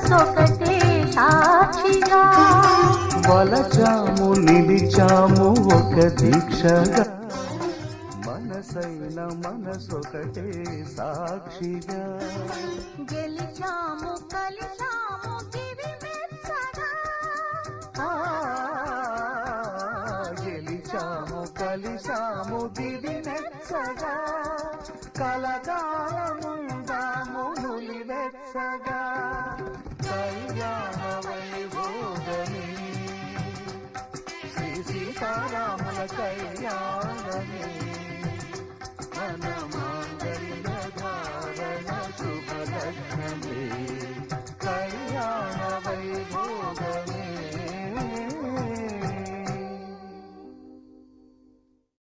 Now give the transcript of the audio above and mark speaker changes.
Speaker 1: మనసొకటే సాక్షిగా
Speaker 2: వలచాము నిలిచాము ఒక దీక్షగా మనసైన మనసొకటే సాక్షిగా
Speaker 1: గెలిచాము కలిసాము దివి మెచ్చగా
Speaker 2: గెలిచాము కలిసాము దివి మెచ్చగా కలకాలముందాము నులివెచ్చగా కళ్యాణ వైభోగమే శ్రీ సీతారాముల కళ్యాణ